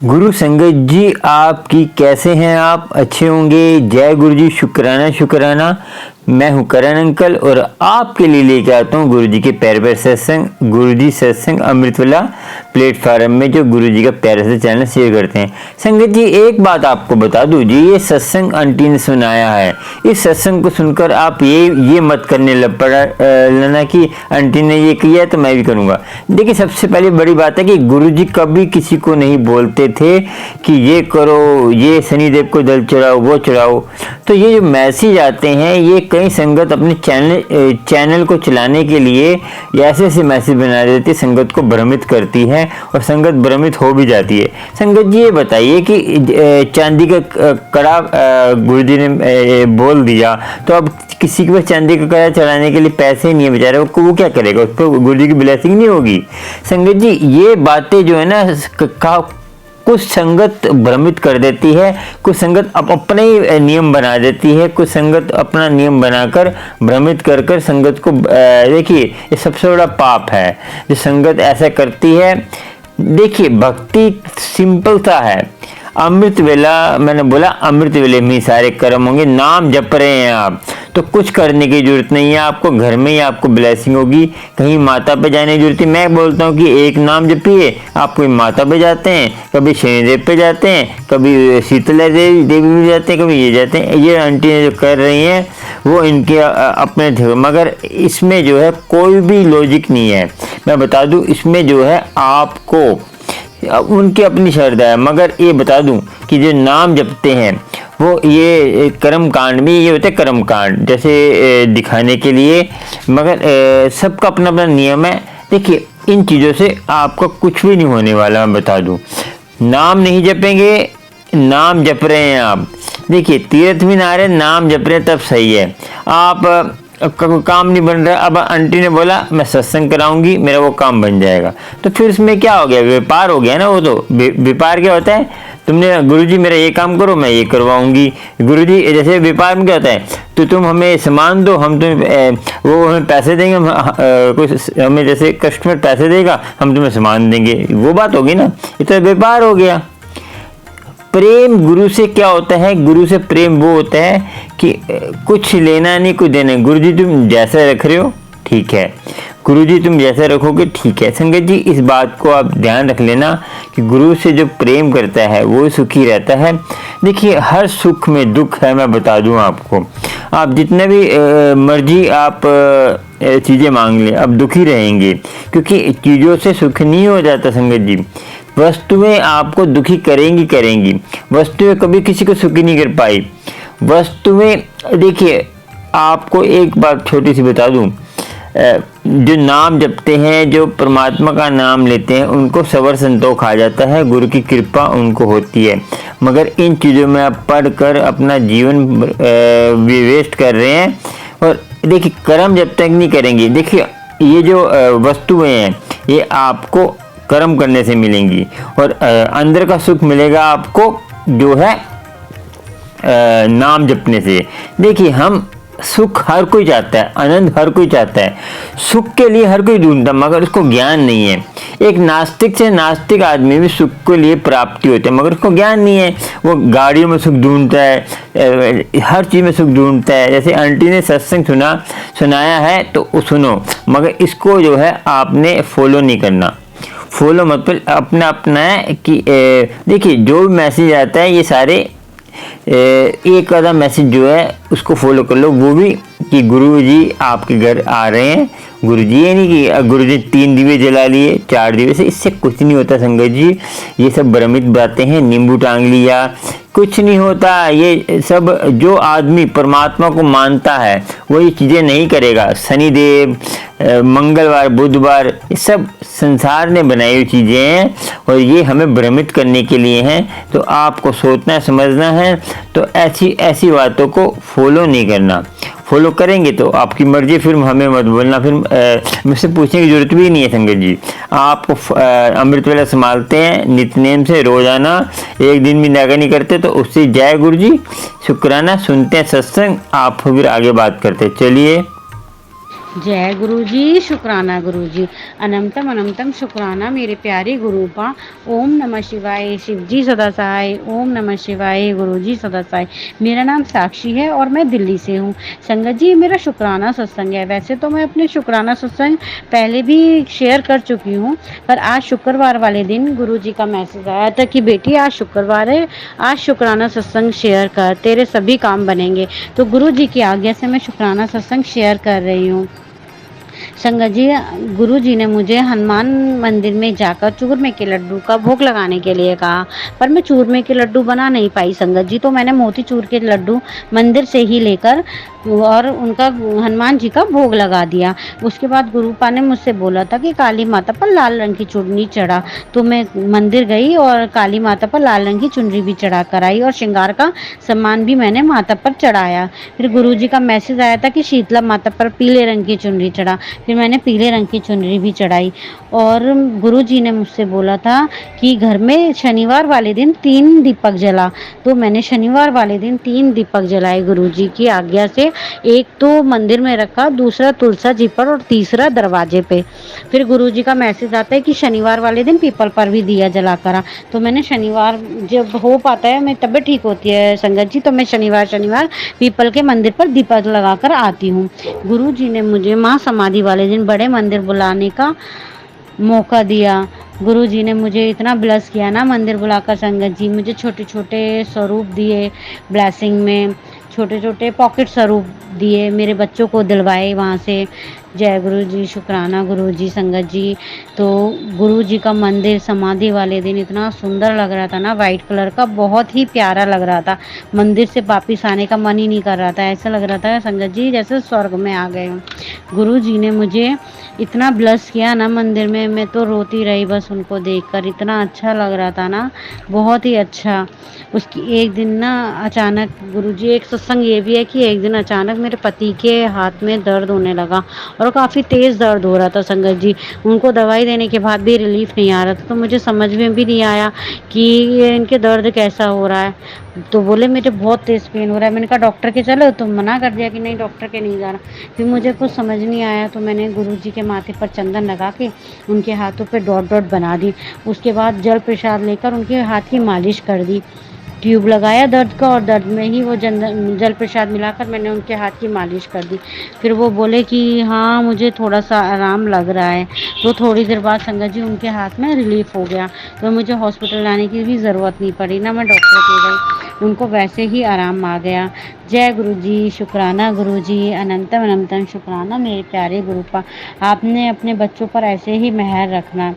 गुरु संगत जी, आपकी कैसे हैं आप? अच्छे होंगे। जय गुरु जी। शुक्राना शुक्राना। मैं हूं करण अंकल और आपके लिए लेके आता हूं गुरु जी के प्यारे प्यारे सत्संग, गुरु जी सत्संग अमृतवाला प्लेटफार्म में, जो गुरु जी का प्यारे से चैनल शेयर करते हैं। संगत जी, एक बात आपको बता दूं जी, ये सत्संग आंटी ने सुनाया है। इस सत्संग को सुनकर आप ये मत करने लग पड़ा लेना कि आंटी ने ये किया तो मैं भी करूंगा। देखिए, सबसे पहले बड़ी बात है कि गुरु जी कभी किसी को नहीं बोलते थे कि ये करो, ये शनिदेव को जल चढ़ाओ, वो चढ़ाओ। तो ये जो मैसेज आते हैं, ये कई संगत अपने चैनल को चलाने के लिए ऐसे ऐसे मैसेज बना देती है, संगत को भ्रमित करती है और संगत भ्रमित हो भी जाती है। संगत जी, ये बताइए कि चांदी का कड़ा गुरु जी ने बोल दिया, तो अब किसी के पास चांदी का कड़ा चढ़ाने के लिए पैसे ही नहीं है बेचारे, वो क्या करेगा? उस पर गुरु जी की ब्लेसिंग नहीं होगी। संगत जी, ये बातें जो है ना, कुछ संगत भ्रमित कर देती है, कुछ संगत अपने ही नियम बना देती है, कुछ संगत अपना नियम बनाकर भ्रमित कर कर संगत को देखिए, ये सबसे बड़ा पाप है जो संगत ऐसा करती है। देखिए, भक्ति सिंपल सा है। अमृत वेला, मैंने बोला अमृत वेले में सारे कर्म होंगे। नाम जप रहे हैं आप तो कुछ करने की जरूरत नहीं है आपको, घर में ही आपको ब्लेसिंग होगी। कहीं माता पे जाने की जरूरत है। मैं बोलता हूँ कि एक नाम जपिए, आप कोई माता पे जाते हैं, कभी शनिदेव पे जाते हैं, कभी शीतला देवी भी जाते हैं, कभी ये जाते हैं। ये आंटी ने जो कर रही हैं वो इनके अपने थे, मगर इसमें जो है कोई भी लॉजिक नहीं है। मैं बता दूं, इसमें जो है आपको उनकी अपनी श्रद्धा है। मगर ये बता दूं कि जो नाम जपते हैं वो ये कर्म कांड में ये होता है, कर्म कांड जैसे दिखाने के लिए, मगर सबका अपना अपना नियम है। देखिए, इन चीज़ों से आपको कुछ भी नहीं होने वाला। मैं बता दूं, नाम नहीं जपेंगे, नाम जप रहे हैं आप। देखिए, तीर्थ भी ना रहे, नाम जप रहे हैं, तब सही है। आप काम नहीं बन रहा, अब आंटी ने बोला मैं सत्संग कराऊंगी, मेरा वो काम बन जाएगा, तो फिर उसमें क्या हो गया? व्यापार हो गया ना। वो तो व्यापार क्या होता है? तुमने गुरुजी मेरा ये काम करो, मैं ये करवाऊंगी। गुरुजी, जैसे व्यापार में क्या होता है, तो तुम हमें सामान दो, हम तुम्हें वो हमें पैसे देंगे, कुछ हमें जैसे कस्टमर पैसे देगा, हम तुम्हें सामान देंगे, वो बात होगी ना। ये तो व्यापार हो गया। प्रेम गुरु से क्या होता है? गुरु से प्रेम वो होता है कि कुछ लेना नहीं, कुछ देना। गुरुजी तुम जैसा रख रहे हो ठीक है, गुरुजी तुम जैसा रखोगे ठीक है। संगत जी, इस बात को आप ध्यान रख लेना कि गुरु से जो प्रेम करता है वो सुखी रहता है। देखिए, हर सुख में दुख है। मैं बता दूं आपको, आप जितने भी मर्जी आप चीज़ें मांग लें, अब दुखी रहेंगे, क्योंकि चीज़ों से सुख नहीं हो जाता। संगत जी, वस्तुएं आपको दुखी करेंगी। वस्तुएं कभी किसी को सुखी नहीं कर पाई। वस्तुएं, देखिए आपको एक बात छोटी सी बता दूं, जो नाम जपते हैं, जो परमात्मा का नाम लेते हैं, उनको सबर संतोष आ जाता है, गुरु की कृपा उनको होती है। मगर इन चीज़ों में आप पढ़कर अपना जीवन वेस्ट कर रहे हैं। और देखिए, कर्म जब तक नहीं करेंगे, देखिए ये जो वस्तुएं हैं ये आपको कर्म करने से मिलेंगी, और अंदर का सुख मिलेगा आपको जो है नाम जपने से। देखिए, हम सुख हर कोई चाहता है, आनंद हर कोई चाहता है, सुख के लिए हर कोई ढूंढता, मगर उसको ज्ञान नहीं है। एक नास्तिक से नास्तिक आदमी भी सुख के लिए प्राप्ति होती है, मगर उसको ज्ञान नहीं है। वो गाड़ियों में सुख ढूंढता है, हर चीज़ में सुख ढूंढता है। जैसे आंटी ने सत्संग सुनाया है तो सुनो, मगर इसको जो है आपने फॉलो नहीं करना। फॉलो मतलब अपना है कि देखिए, जो भी मैसेज आता है ये सारे एक आधा मैसेज जो है उसको फॉलो कर लो, वो भी कि गुरुजी आपके घर आ रहे हैं। गुरुजी ये नहीं कि गुरुजी 3 दिवे जला लिए, 4 दिवे से, इससे कुछ नहीं होता। संगत जी, ये सब भ्रमित बातें हैं, नींबू टांग लिया, कुछ नहीं होता। ये सब जो आदमी परमात्मा को मानता है वो ये चीज़ें नहीं करेगा। शनिदेव, मंगलवार, बुधवार, ये सब संसार ने बनाई हुई चीज़ें हैं और ये हमें भ्रमित करने के लिए हैं। तो आपको सोचना समझना है, तो ऐसी बातों को फॉलो नहीं करना। फॉलो करेंगे तो आपकी मर्जी, फिर हमें मत बोलना, फिर मुझसे पूछने की जरूरत भी नहीं है। संगत जी, आपको अमृत वेला संभालते हैं नित्यनेम से, रोजाना एक दिन भी नागा नहीं करते, तो उससे जय गुरु जी, शुक्राना। सुनते हैं सत्संग, आप फिर आगे बात करते। चलिए। जय गुरु जी, शुक्राना गुरु जी। अनंतम अनंतम शुक्राना मेरे प्यारे गुरुपा। ओम नमः शिवाय, शिव जी सदा सहाय। ओम नमः शिवाय, गुरु जी सदा सहाय। मेरा नाम साक्षी है और मैं दिल्ली से हूँ। संगत जी, मेरा शुक्राना सत्संग है। वैसे तो मैं अपने शुक्राना सत्संग पहले भी शेयर कर चुकी हूँ, पर आज शुक्रवार वाले दिन गुरु जी का मैसेज आया था कि बेटी आज शुक्रवार है, आज शुक्राना सत्संग शेयर कर, तेरे सभी काम बनेंगे। तो गुरु जी की आज्ञा से मैं शुक्राना सत्संग शेयर कर रही हूँ। संगत जी, गुरु जी ने मुझे हनुमान मंदिर में जाकर चूरमे के लड्डू का भोग लगाने के लिए कहा, पर मैं चूरमे के लड्डू बना नहीं पाई संगत जी। तो मैंने मोतीचूर के लड्डू मंदिर से ही लेकर और उनका हनुमान जी का भोग लगा दिया। उसके बाद गुरुपा ने मुझसे बोला था कि काली माता पर लाल रंग की चुन्नी चढ़ा, तो मैं मंदिर गई और काली माता पर लाल रंग की चुनरी भी चढ़ा कर आई और श्रृंगार का सामान भी मैंने माता पर चढ़ाया। फिर गुरु जी का मैसेज आया था कि शीतला माता पर पीले रंग की चुनरी चढ़ा, फिर मैंने पीले रंग की चुनरी भी चढ़ाई। और गुरु जी ने मुझसे बोला था कि घर में शनिवार वाले दिन 3 दीपक जला, तो मैंने शनिवार वाले दिन 3 दीपक जलाए गुरु जी की आज्ञा से। एक तो मंदिर में रखा, दूसरा तुलसा जी पर और तीसरा दरवाजे पे। फिर गुरु जी का मैसेज आता है कि शनिवार वाले दिन पीपल पर भी दिया जला करा, तो मैंने शनिवार जब हो पाता है, मेरी तबीयत ठीक होती है संगत जी, तो मैं शनिवार पीपल के मंदिर पर दीपक लगाकर आती हूँ। गुरु जी ने मुझे माँ समाधि वाले दिन बड़े मंदिर बुलाने का मौका दिया। गुरु जी ने मुझे इतना ब्लेस किया ना मंदिर बुलाकर संगत जी, मुझे छोटे छोटे स्वरूप दिए, ब्लेसिंग में छोटे छोटे पॉकेट स्वरूप दिए, मेरे बच्चों को दिलवाए वहाँ से। जय गुरु जी, शुक्राना गुरु जी। संगत जी, तो गुरु जी का मंदिर समाधि वाले दिन इतना सुंदर लग रहा था ना, वाइट कलर का, बहुत ही प्यारा लग रहा था। मंदिर से वापिस आने का मन ही नहीं कर रहा था, ऐसा लग रहा था संगत जी जैसे स्वर्ग में आ गए हूँ। गुरु जी ने मुझे इतना ब्लेस किया ना मंदिर में, मैं तो रोती रही बस उनको देखकर, इतना अच्छा लग रहा था ना, बहुत ही अच्छा। उसकी एक दिन ना अचानक गुरुजी, एक सत्संग ये भी है कि एक दिन अचानक मेरे पति के हाथ में दर्द होने लगा और काफ़ी तेज़ दर्द हो रहा था संगत जी। उनको दवाई देने के बाद भी रिलीफ नहीं आ रहा था, तो मुझे समझ में भी नहीं आया कि ये इनके दर्द कैसा हो रहा है। तो बोले मेरे बहुत तेज़ पेन हो रहा है। मैंने कहा डॉक्टर के चलो, तो मना कर दिया कि नहीं डॉक्टर के नहीं जाना। फिर मुझे कुछ समझ नहीं आया, तो मैंने गुरुजी के माथे पर चंदन लगा के उनके हाथों पे डॉट डॉट बना दी। उसके बाद जल प्रसाद लेकर उनके हाथ की मालिश कर दी, ट्यूब लगाया दर्द का, और दर्द में ही वो जल प्रसाद मिलाकर मैंने उनके हाथ की मालिश कर दी। फिर वो बोले कि हाँ मुझे थोड़ा सा आराम लग रहा है। तो थोड़ी देर बाद संगत जी उनके हाथ में रिलीफ हो गया, तो मुझे हॉस्पिटल जाने की भी ज़रूरत नहीं पड़ी, ना मैं डॉक्टर के गई, उनको वैसे ही आराम आ गया। जय गुरु जी, शुक्राना गुरु जी, अनंतम अनंतम शुक्राना मेरे प्यारे गुरुपा। आपने अपने बच्चों पर ऐसे ही मेहर रखना।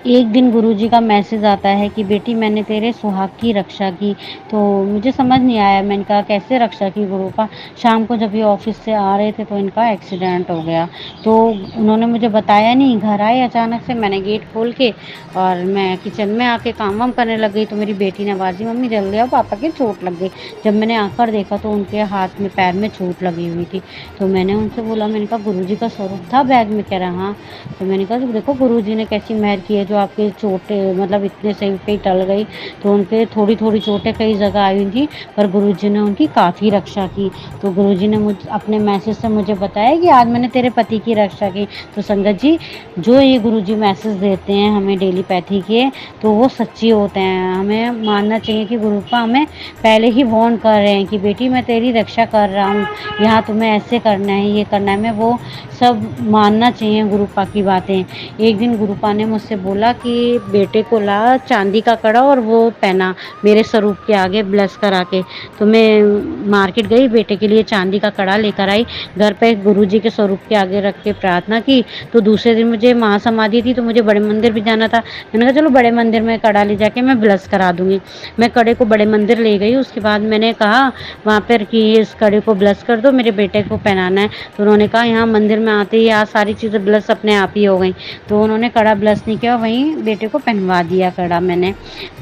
एक दिन गुरुजी का मैसेज आता है कि बेटी मैंने तेरे सुहाग की रक्षा की। तो मुझे समझ नहीं आया, मैंने कहा कैसे रक्षा की गुरुपा। शाम को जब ये ऑफिस से आ रहे थे तो इनका एक्सीडेंट हो गया, तो उन्होंने मुझे बताया नहीं। घर आए अचानक से, मैंने गेट खोल के और मैं किचन में आके काम वाम करने लग गई, तो मेरी बेटी ने आवाज़ दी मम्मी जल्दी आओ पापा की चोट लग गई। जब मैंने आकर देखा तो उनके हाथ में पैर में चोट लगी हुई थी। तो मैंने उनसे बोला, मैंने कहा गुरुजी का स्वरूप था बैग में? कह रहा हाँ। तो मैंने कहा देखो गुरुजी ने कैसी मेहर की है, जो आपके चोटें मतलब इतने सही पे टल गई। तो उनके थोड़ी थोड़ी चोटें कई जगह आई हुई थी, पर गुरुजी ने उनकी काफ़ी रक्षा की। तो गुरुजी ने मुझ अपने मैसेज से मुझे बताया कि आज मैंने तेरे पति की रक्षा की। तो संगत जी, जो ये गुरुजी मैसेज देते हैं हमें डेली पैथी के, तो वो सच्ची होते हैं। हमें मानना चाहिए कि गुरुपा हमें पहले ही वार्न कर रहे हैं कि बेटी मैं तेरी रक्षा कर रहा हूँ, यहाँ तुम्हें ऐसे करना है, ये करना है। मैं वो सब मानना चाहिए गुरुपा की बातें। एक दिन गुरुपा ने मुझसे बोला कि बेटे को ला चांदी का कड़ा और वो पहना मेरे स्वरूप के आगे ब्लेस करा के। तो मैं मार्केट गई, बेटे के लिए चांदी का कड़ा लेकर आई, घर पे गुरुजी के स्वरूप के आगे रख के प्रार्थना की। तो दूसरे दिन मुझे महासमाधि थी, तो मुझे बड़े मंदिर भी जाना था। मैंने कहा चलो बड़े मंदिर में कड़ा ले जाके मैं ब्लेस करा दूंगी। मैं कड़े को बड़े मंदिर ले गई। उसके बाद मैंने कहा वहाँ पर कि इस कड़े को ब्लेस कर दो, मेरे बेटे को पहनाना है। तो उन्होंने कहा यहाँ मंदिर में आते ही आज सारी चीज़ें ब्लेस अपने आप ही हो गई। तो उन्होंने कड़ा ब्लेस नहीं किया, वहीं बेटे को पहनवा दिया कड़ा मैंने।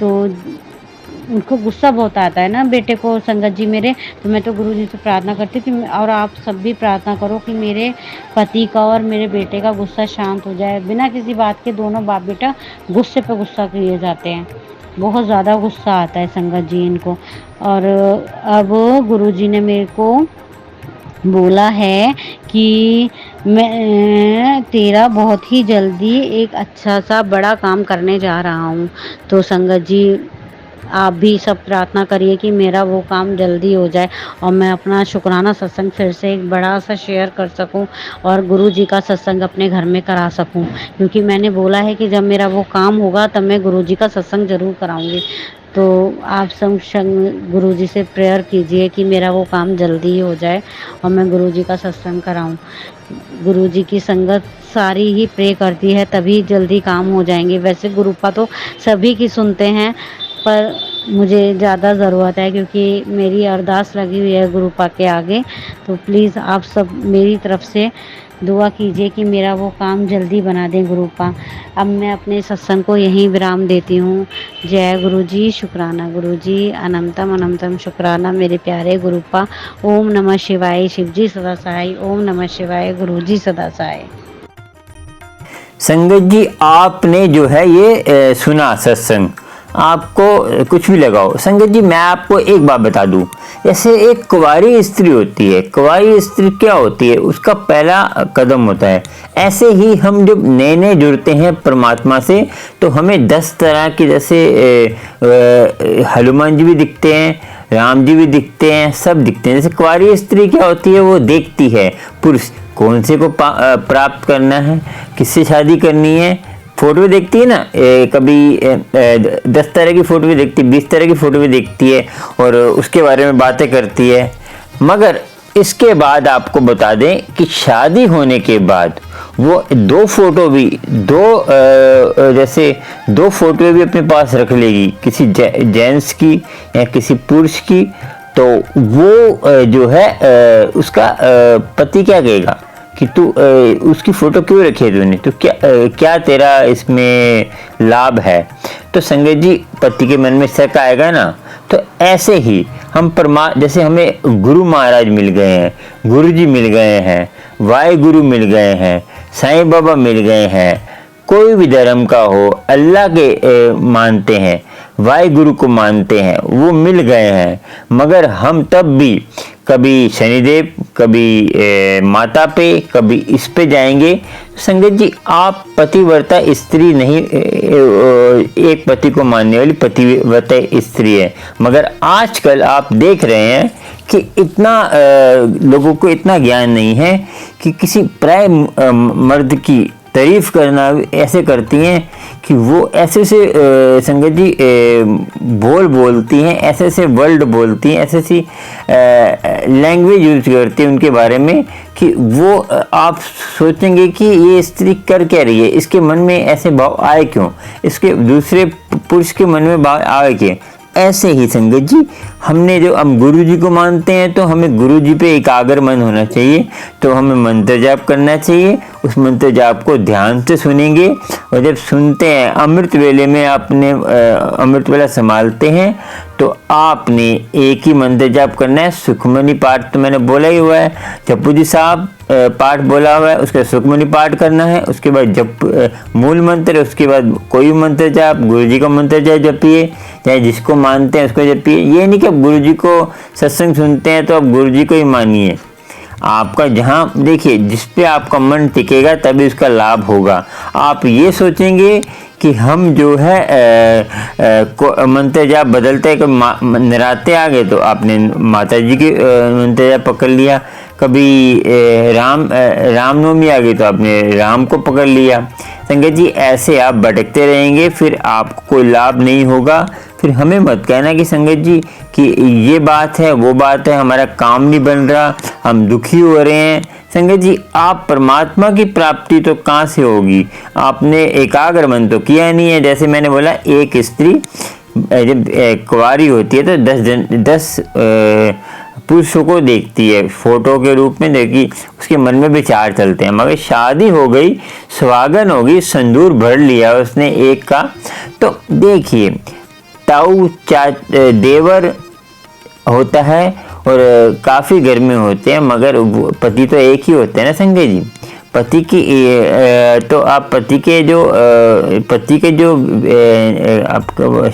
तो उनको गुस्सा बहुत आता है ना बेटे को संगत जी मेरे। तो मैं तो गुरु जी से प्रार्थना करती थी, और आप सब भी प्रार्थना करो कि मेरे पति का और मेरे बेटे का गुस्सा शांत हो जाए। बिना किसी बात के दोनों बाप बेटा गुस्से पे गुस्सा किए जाते हैं, बहुत ज़्यादा गुस्सा आता है संगत जी इनको। और अब गुरु जी ने मेरे को बोला है कि मैं तेरा बहुत ही जल्दी एक अच्छा सा बड़ा काम करने जा रहा हूँ। तो संगत जी, आप भी सब प्रार्थना करिए कि मेरा वो काम जल्दी हो जाए और मैं अपना शुक्राना सत्संग फिर से एक बड़ा सा शेयर कर सकूं और गुरु जी का सत्संग अपने घर में करा सकूं, क्योंकि मैंने बोला है कि जब मेरा वो काम होगा तब मैं गुरु जी का सत्संग ज़रूर कराऊंगी। तो आप सब गुरु जी से प्रेयर कीजिए कि मेरा वो काम जल्दी हो जाए और मैं गुरु जी का सत्संग कराऊं। गुरु जी की संगत सारी ही प्रे करती है तभी जल्दी काम हो जाएंगे। वैसे गुरुपा तो सभी की सुनते हैं, पर मुझे ज़्यादा ज़रूरत है क्योंकि मेरी अरदास लगी हुई है गुरुपा के आगे। तो प्लीज़ आप सब मेरी तरफ से दुआ कीजिए कि मेरा वो काम जल्दी बना दें गुरुपा। अब मैं अपने सत्संग को यहीं विराम देती हूँ। जय गुरु जी, शुक्राना गुरु जी, अनंतम अनंतम शुक्राना मेरे प्यारे गुरुपा। ओम नमः शिवाय, शिव जी सदा सहाय। ओम नमः शिवाय, गुरु जी सदा सहाय। संगत जी, आपने जो है ये सुना सत्संग, आपको कुछ भी लगाओ। संगत जी, मैं आपको एक बात बता दूं, जैसे एक कुंवारी स्त्री होती है, कुंवारी स्त्री क्या होती है, उसका पहला कदम होता है। ऐसे ही हम जब नए नए जुड़ते हैं परमात्मा से तो हमें 10 तरह के, जैसे हनुमान जी भी दिखते हैं, राम जी भी दिखते हैं, सब दिखते हैं। जैसे कुंवारी स्त्री क्या होती है, वो देखती है पुरुष कौन से को प्राप्त करना है, किससे शादी करनी है। फोटो देखती है ना, कभी 10 तरह की फोटो भी देखती है, 20 तरह की फोटो भी देखती है और उसके बारे में बातें करती है। मगर इसके बाद आपको बता दें कि शादी होने के बाद वो दो फोटो भी जैसे दो फोटो भी अपने पास रख लेगी, किसी जेंट्स की या किसी पुरुष की। तो वो जो है उसका पति क्या कहेगा कि तू उसकी फोटो क्यों रखी है तूने, तो क्या तेरा इसमें लाभ है। तो संगत जी, पति के मन में शक आएगा ना। तो ऐसे ही हम जैसे हमें गुरु महाराज मिल गए हैं, गुरु जी मिल गए हैं, वाहिगुरु मिल गए हैं, साईं बाबा मिल गए हैं, कोई भी धर्म का हो, अल्लाह के मानते हैं, वाहिगुरु को मानते हैं, वो मिल गए हैं। मगर हम तब भी कभी शनिदेव, कभी माता पे, कभी इस पे जाएंगे। संगत जी, आप पतिव्रता स्त्री नहीं, एक पति को मानने वाली पतिव्रता स्त्री है। मगर आजकल आप देख रहे हैं कि इतना लोगों को इतना ज्ञान नहीं है कि किसी पराये मर्द की तारीफ करना ऐसे करती हैं कि वो ऐसे से संगत जी बोलती हैं, ऐसे से वर्ड बोलती हैं, ऐसे सी लैंग्वेज यूज करती हैं उनके बारे में कि वो आप सोचेंगे कि ये स्त्री कर क्या रही है, इसके मन में ऐसे भाव आए क्यों, इसके दूसरे पुरुष के मन में भाव आए क्यों। ऐसे ही संगत जी, हमने जो हम गुरु जी को मानते हैं तो हमें गुरु जी पे एकाग्र मन होना चाहिए। तो हमें मंत्र जाप करना चाहिए, उस मंत्र जाप को ध्यान से सुनेंगे। और जब सुनते हैं अमृत वेले में, आपने अमृत वेला संभालते हैं तो आपने एक ही मंत्र जाप करना है। सुखमनी पाठ तो मैंने बोला ही हुआ है, जप्पू जी साहब पाठ बोला हुआ है, उसका सुखमनी पाठ करना है। उसके बाद जप मूल मंत्र, उसके बाद कोई मंत्र जाप, गुरु जी का मंत्र जाप जपिए, चाहे जिसको मानते हैं उसको जपिए। ये नहीं कि आप गुरु जी को सत्संग सुनते हैं तो आप गुरु जी को ही मानिए। आपका जहाँ देखिए, जिस पे आपका मन टिकेगा तभी उसका लाभ होगा। आप ये सोचेंगे कि हम जो है मंत्र जाप बदलते हैं, कभी नराते आ गए तो आपने माता जी की मंत्र जाप पकड़ लिया, कभी रामनवमी आ गई तो आपने राम को पकड़ लिया। संगत जी, ऐसे आप भटकते रहेंगे, फिर आपको कोई लाभ नहीं होगा। फिर हमें मत कहना कि संगत जी कि ये बात है, वो बात है, हमारा काम नहीं बन रहा, हम दुखी हो रहे हैं। संगत जी, आप परमात्मा की प्राप्ति तो कहाँ से होगी, आपने एकाग्र मन तो किया नहीं है। जैसे मैंने बोला, एक स्त्री जब कुंवारी होती है तो 10 पुरुषों को देखती है फोटो के रूप में, देखी उसके मन में विचार चलते हैं। मगर शादी हो गई, सुहागन हो गई, संदूर भर लिया उसने एक का, तो देखिए ताऊ देवर होता है और काफ़ी घर में होते हैं, मगर पति तो एक ही होते हैं ना संजय जी। पति की तो आप पति के जो आपका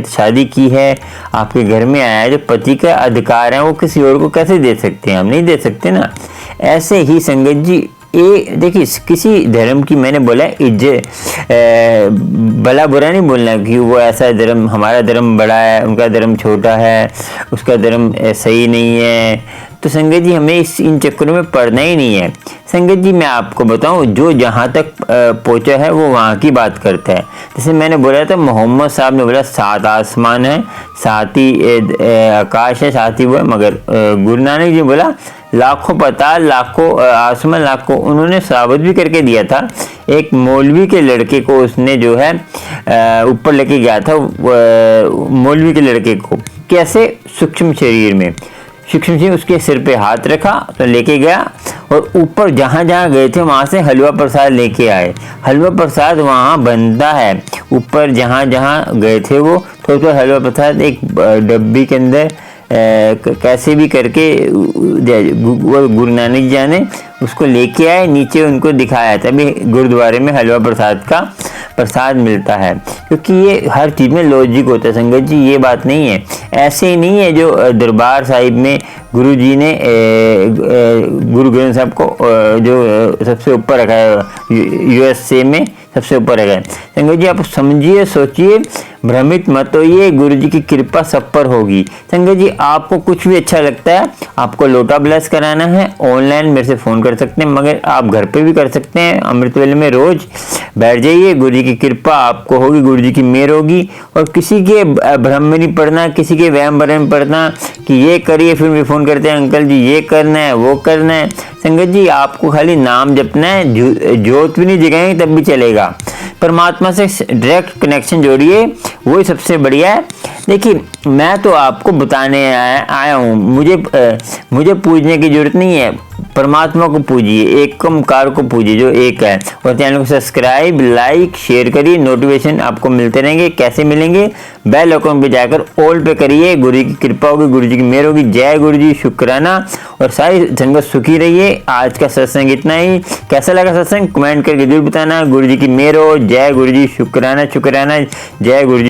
शादी की है, आपके घर में आया है, जो पति का अधिकार है वो किसी और को कैसे दे सकते हैं, हम नहीं दे सकते ना। ऐसे ही संगत जी ये देखिए, किसी धर्म की मैंने बोला इज्जत भला बुरा नहीं बोलना कि वो ऐसा धर्म, हमारा धर्म बड़ा है, उनका धर्म छोटा है, उसका धर्म सही नहीं है। तो संगत जी हमें इन चक्करों में पड़ना ही नहीं है। संगत जी मैं आपको बताऊं, जो जहाँ तक पहुँचा है वो वहाँ की बात करता है। जैसे मैंने बोला था, मोहम्मद साहब ने बोला 7 आसमान है, 7 ही आकाश है, 7 ही वो है, मगर गुरु नानक जी बोला लाखों पाताल, लाखों आसमान, लाखों। उन्होंने साबित भी करके दिया था। एक मौलवी के लड़के को उसने जो है ऊपर लेके गया था, मौलवी के लड़के को कैसे, सूक्ष्म शरीर में, सूक्ष्म से उसके सिर पे हाथ रखा तो लेके गया, और ऊपर जहाँ जहाँ गए थे वहाँ से हलवा प्रसाद लेके आए। हलवा प्रसाद वहाँ बनता है, ऊपर जहाँ जहाँ गए थे वो तो हलवा प्रसाद एक डब्बी के अंदर कैसे भी करके गुरु नानक जी ने उसको लेके आए, नीचे उनको दिखाया। तभी गुरुद्वारे में हलवा प्रसाद का प्रसाद मिलता है, क्योंकि ये हर चीज़ में लॉजिक होता है संगत जी, ये बात नहीं है। ऐसे ही नहीं है जो दरबार साहिब में गुरु जी ने गुरु ग्रंथ साहब को जो सबसे ऊपर रखा है, यूएसए में सबसे ऊपर रखा है। संगत जी आप समझिए, सोचिए, भ्रमित मत होइए, गुरु जी की कृपा सब पर होगी। संगत जी आपको कुछ भी अच्छा लगता है, आपको लोटा ब्लेस कराना है, ऑनलाइन मेरे से फ़ोन कर सकते हैं, मगर आप घर पे भी कर सकते हैं। अमृत वेले में रोज़ बैठ जाइए, गुरु जी की कृपा आपको होगी, गुरु जी की मेहर होगी। और किसी के भ्रम में नहीं पड़ना, किसी के वहम भरम में पड़ना कि ये करिए, फिर भी फ़ोन करते हैं अंकल जी ये करना है वो करना है। संगत जी आपको खाली नाम जपना है, जोत भी नहीं जगाएंगे तब भी चलेगा। परमात्मा से डायरेक्ट कनेक्शन जोड़िए, वही सबसे बढ़िया है। देखिए मैं तो आपको बताने आया हूँ, मुझे पूजने की जरूरत नहीं है। परमात्मा को पूजिए, एकमकार को पूजिए जो एक है। और चैनल को सब्सक्राइब, लाइक, शेयर करिए, नोटिफिकेशन आपको मिलते रहेंगे। कैसे मिलेंगे? बेल आइकन पे जाकर ऑल पे करिए। गुरु की कृपा होगी, गुरु जी की मेहर होगी। जय गुरु जी, शुक्राना। और सारी संगत सुखी रहिए। आज का सत्संग इतना ही। कैसा लगा सत्संग कमेंट करके जरूर बताना। गुरु जी की मेहर हो। जय गुरु जी, शुक्राना शुक्राना। जय गुरु जी।